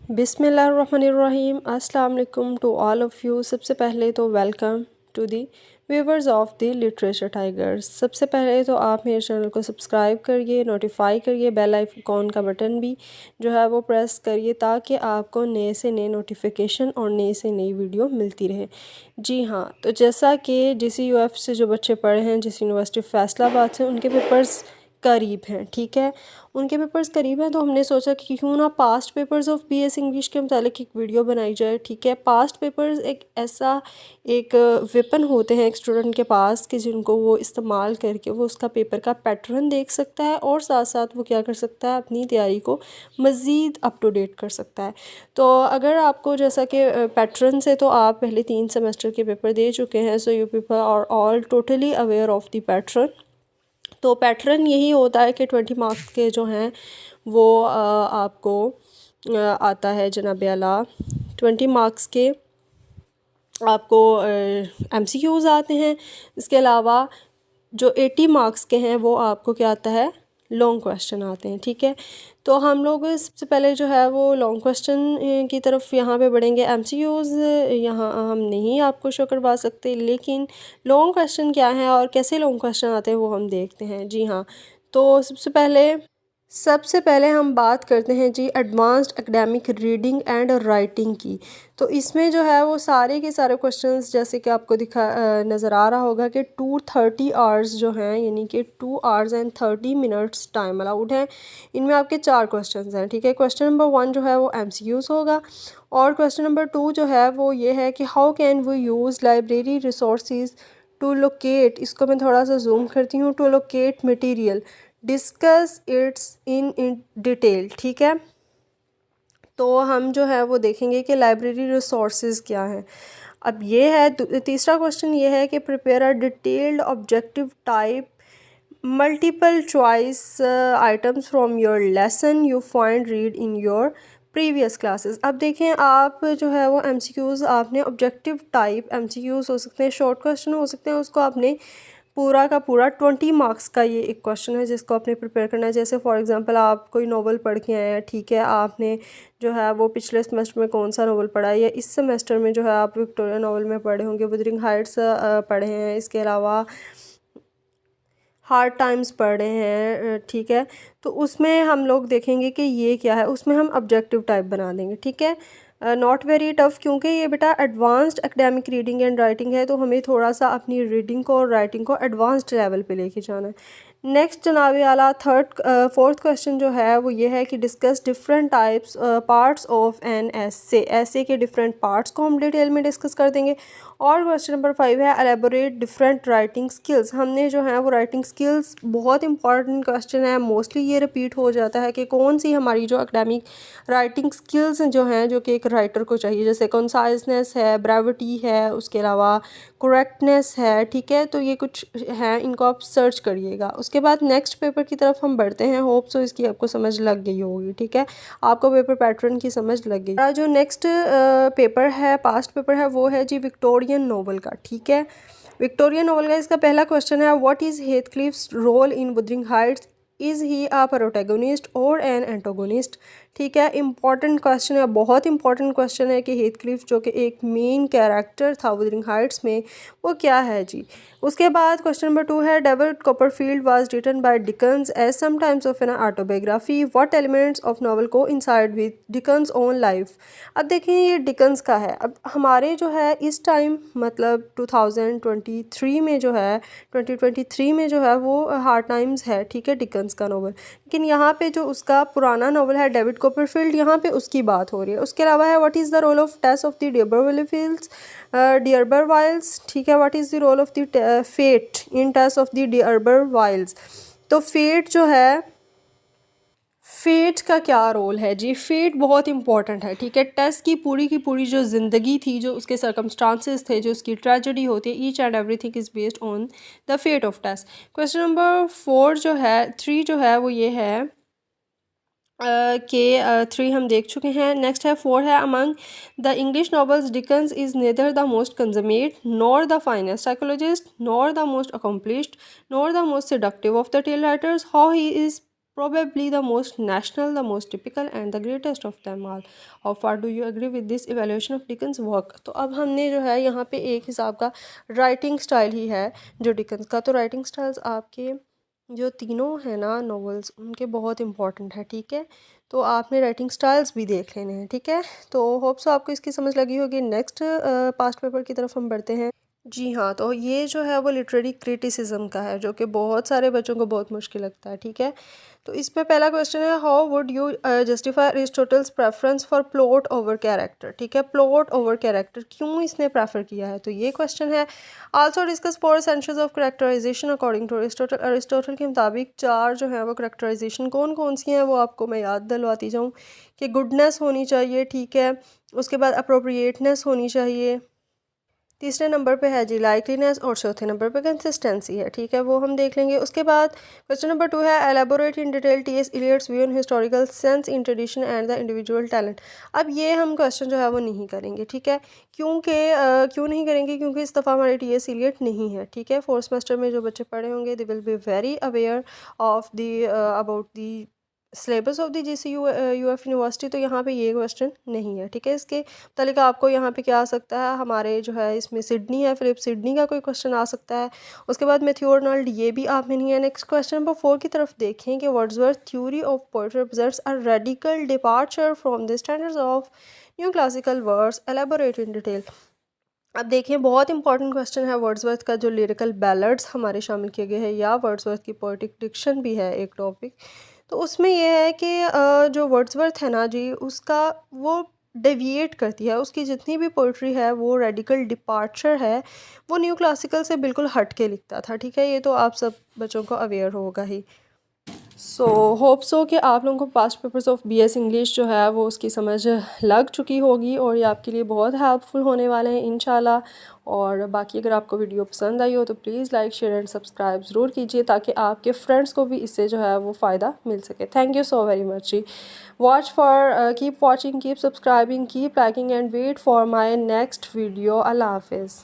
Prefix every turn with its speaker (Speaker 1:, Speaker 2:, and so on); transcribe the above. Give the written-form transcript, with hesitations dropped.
Speaker 1: बिस्मिल्लाहिर्रहमानिर्रहीम अस्सलाम वालेकुम टू ऑल ऑफ़ यू। सबसे पहले तो welcome to the viewers of the literature tigers. सबसे पहले तो आप मेरे चैनल को सब्सक्राइब करिए, नोटिफाई करिए, बेल आइकॉन का बटन भी जो है वो प्रेस करिए ताकि आपको नए से नए नोटिफिकेशन और नई से नई वीडियो मिलती रहे। जी हाँ, तो जैसा कि DCUF से जो बच्चे पढ़े हैं, जिस यूनिवर्सिटी फैसलाबाद से, उनके पेपर्स करीब हैं, ठीक है। उनके पेपर्स करीब हैं तो हमने सोचा कि क्यों ना past papers of BS English के मुतालिक एक वीडियो बनाई जाए, ठीक है। पास्ट पेपर्स एक ऐसा एक वेपन होते हैं एक स्टूडेंट के पास कि जिनको वो इस्तेमाल करके वो उसका पेपर का पैटर्न देख सकता है और साथ साथ वो क्या कर सकता है, अपनी तैयारी को मज़ीद अप टू डेट कर सकता है। तो अगर आपको जैसा कि पैटर्न से तो आप पहले 3 सेमेस्टर के पेपर दे चुके हैं, so you people are all totally aware of the pattern. तो पैटर्न यही होता है कि 20 मार्क्स के जो हैं वो आपको आता है जनाब आला 20 मार्क्स के आपको MCQs आते हैं। इसके अलावा जो 80 मार्क्स के हैं वो आपको क्या आता है, लॉन्ग क्वेश्चन आते हैं, ठीक है। तो हम लोग सबसे पहले जो है वो लॉन्ग क्वेश्चन की तरफ यहाँ पे बढ़ेंगे। MCQs यहाँ हम नहीं आपको शो करवा सकते, लेकिन लॉन्ग क्वेश्चन क्या है और कैसे लॉन्ग क्वेश्चन आते हैं वो हम देखते हैं। जी हाँ, तो सबसे पहले हम बात करते हैं जी advanced academic reading and writing की। तो इसमें जो है वो सारे के सारे क्वेश्चंस जैसे कि आपको नज़र आ रहा होगा कि 230 आवर्स जो हैं, यानी कि 2 hours and 30 minutes time allowed है। इनमें आपके 4 क्वेश्चंस हैं, ठीक है। क्वेश्चन नंबर 1 जो है वो MCQs होगा और क्वेश्चन नंबर 2 जो है वो ये है कि how can we use library resources to locate, इसको मैं थोड़ा सा जूम करती हूँ, to locate material, discuss its in detail, ठीक है। तो हम जो है वो देखेंगे कि लाइब्रेरी रिसोर्सेज क्या हैं। अब ये है तीसरा क्वेश्चन ये है कि prepare a detailed objective type multiple choice items from your lesson you find read in your previous classes. अब देखें, आप जो है वो MCQs आपने ऑब्जेक्टिव टाइप MCQs हो सकते हैं, शॉर्ट क्वेश्चन हो सकते हैं, उसको आपने पूरा का पूरा 20 मार्क्स का ये एक क्वेश्चन है जिसको आपने प्रिपेयर करना है। जैसे फॉर एग्जांपल आप कोई नॉवल पढ़ के आए हैं, ठीक है, आपने जो है वो पिछले सेमेस्टर में कौन सा नॉवल पढ़ा है या इस सेमेस्टर में जो है आप विक्टोरिया नॉवल में पढ़े होंगे, wuthering हाइट्स पढ़े हैं, इसके अलावा हार्ड टाइम्स पढ़े हैं, ठीक है। तो उसमें हम लोग देखेंगे कि ये क्या है, उसमें हम ऑब्जेक्टिव टाइप बना देंगे, ठीक है। नॉट वेरी टफ़, क्योंकि ये बेटा advanced academic reading and writing है तो हमें थोड़ा सा अपनी रीडिंग को और राइटिंग को एडवांस्ड लेवल पे लेके जाना है। नेक्स्ट जनाब आला फोर्थ क्वेश्चन जो है वो ये है कि discuss different types parts of an essay के डिफरेंट पार्ट्स को हम डिटेल में डिस्कस कर देंगे। और क्वेश्चन नंबर 5 है एलेबोरेट डिफरेंट राइटिंग स्किल्स। हमने जो है वो राइटिंग स्किल्स, बहुत इंपॉर्टेंट क्वेश्चन है, मोस्टली ये रिपीट हो जाता है कि कौन सी हमारी जो एकेडमिक राइटिंग स्किल्स जो हैं जो कि एक राइटर को चाहिए, जैसे कंसाइजनेस है, ब्रेविटी है, उसके अलावा करेक्टनेस है, ठीक है। तो ये कुछ हैं, इनको आप सर्च करिएगा। उसके बाद नेक्स्ट पेपर की तरफ हम बढ़ते हैं। होप सो इसकी आपको समझ लग गई होगी, ठीक है, आपको पेपर पैटर्न की समझ लग गई। जो नेक्स्ट पेपर है, पास्ट पेपर है, वो है जी विक्टोरियन नोवेल का, ठीक है। विक्टोरियन नोवेल का इसका पहला क्वेश्चन है what is Heathcliff's role in wuthering Heights, is he a protagonist और एन एंटागोनिस्ट, ठीक है। इंपॉर्टेंट क्वेश्चन है, बहुत इंपॉर्टेंट क्वेश्चन है कि हेथक्लिफ जो कि एक मेन कैरेक्टर था wuthering हाइट्स में, वो क्या है जी। उसके बाद क्वेश्चन नंबर 2 है David Copperfield was written by Dickens as sometimes of an autobiography, what elements of novel coincide with Dickens own life. अब देखिए ये डिकन्स का है। अब हमारे जो है इस टाइम मतलब 2023 में जो है 2023 में जो है वो हार्ड टाइम्स है, ठीक है, डिकन्स का नॉवल। लेकिन यहाँ पे जो उसका पुराना नॉवल है डेविड कॉपरफील्ड, यहाँ पे उसकी बात हो रही है। उसके अलावा है what is the role of Tess of the D'Urbervilles, ठीक है, what is the role of the fate in Tess of the D'Urbervilles. तो फेट जो है, फेट का क्या रोल है जी, फेट बहुत इंपॉर्टेंट है, ठीक है। टेस की पूरी जो ज़िंदगी थी, जो उसके सर्कमस्टांसेस थे, जो उसकी ट्रेजेडी होती है, each and everything is based on the fate of Tess. Question number 4 जो है 3 जो है वो ये है के 3 हम देख चुके हैं। नेक्स्ट है 4 है among the English novels Dickens is neither the most consummate nor the finest psychologist nor the most accomplished nor the most seductive of the tale writers, how he is probably the most national, the most typical and the greatest of them all. How far do you agree with this evaluation of Dickens work? तो अब हमने जो है यहाँ पे एक हिसाब का राइटिंग स्टाइल ही है जो डिकन्स का। तो राइटिंग स्टाइल्स आपके जो तीनों हैं ना नॉवेल्स, उनके बहुत इंपॉर्टेंट है, ठीक है। तो आपने राइटिंग स्टाइल्स भी देख लेने हैं, ठीक है। तो होप सो आपको इसकी समझ लगी होगी। नेक्स्ट पास्ट पेपर की तरफ हम बढ़ते हैं। जी हाँ, तो ये जो है वो लिटरेरी क्रिटिसिज्म का है, जो कि बहुत सारे बच्चों को बहुत मुश्किल लगता है, ठीक है। तो इसमें पहला क्वेश्चन है, how would you justify Aristotle's preference for plot over character, ठीक है। प्लॉट ओवर कैरेक्टर क्यों इसने प्रेफर किया है, तो ये क्वेश्चन है। Also discuss 4 essentials of characterisation according to Aristotle. Aristotle के मुताबिक 4 जो है वो करेक्टराइजेशन कौन कौन सी हैं वो आपको मैं याद दिलवाती जाऊँ कि गुडनेस होनी चाहिए, ठीक है। उसके बाद अप्रोप्रिएटनेस होनी चाहिए। तीसरे नंबर पे है जी लाइकलीनेस, और चौथे नंबर पे कंसिस्टेंसी है, ठीक है, वो हम देख लेंगे। उसके बाद क्वेश्चन नंबर 2 है, elaborate in detail T.S.. Eliot's view in historical sense in tradition and the individual talent. अब ये हम क्वेश्चन जो है वो नहीं करेंगे, ठीक है। क्योंकि क्यों नहीं करेंगे, क्योंकि इस दफ़ा हमारे टी.एस. इलियट नहीं है, ठीक है। फोर्थ सेमेस्टर में जो बच्चे पढ़े होंगे they will be very aware of the about the syllabus of the GCU UF university. तो यहाँ पे ये क्वेश्चन नहीं है, ठीक है। इसके मतलब आपको यहाँ पे क्या आ सकता है, हमारे जो है इसमें सिडनी है, फिलिप सिडनी का कोई क्वेश्चन आ सकता है। उसके बाद मैथ्यू आर्नल्ड, ये भी आप में नहीं है। नेक्स्ट क्वेश्चन नंबर 4 की तरफ देखें कि Wordsworth theory of poetry represents a radical departure from the standards of new classical words, elaborate in detail. अब देखिए बहुत इंपॉर्टेंट क्वेश्चन है। वर्ड्सवर्थ का जो लिरिकल बैलड्स हमारे शामिल किए गए हैं, या वर्ड्सवर्थ की पोएटिक डिक्शन भी है एक टॉपिक। तो उसमें यह है कि जो वर्ड्सवर्थ है ना जी, उसका वो डेविएट करती है, उसकी जितनी भी पोइट्री है वो रेडिकल डिपार्चर है, वो न्यू क्लासिकल से बिल्कुल हट के लिखता था, ठीक है। ये तो आप सब बच्चों को अवेयर होगा ही। सो होप सो कि आप लोगों को past papers of BS English जो है वो उसकी समझ लग चुकी होगी, और ये आपके लिए बहुत हेल्पफुल होने वाले हैं इंशाल्लाह। और बाकी अगर आपको वीडियो पसंद आई हो तो please like share and subscribe ज़रूर कीजिए, ताकि आपके फ्रेंड्स को भी इससे जो है वो फ़ायदा मिल सके। Thank you so very much जी। Watch for keep watching, keep subscribing, keep liking and wait for my next video. अल्लाह हाफिज़।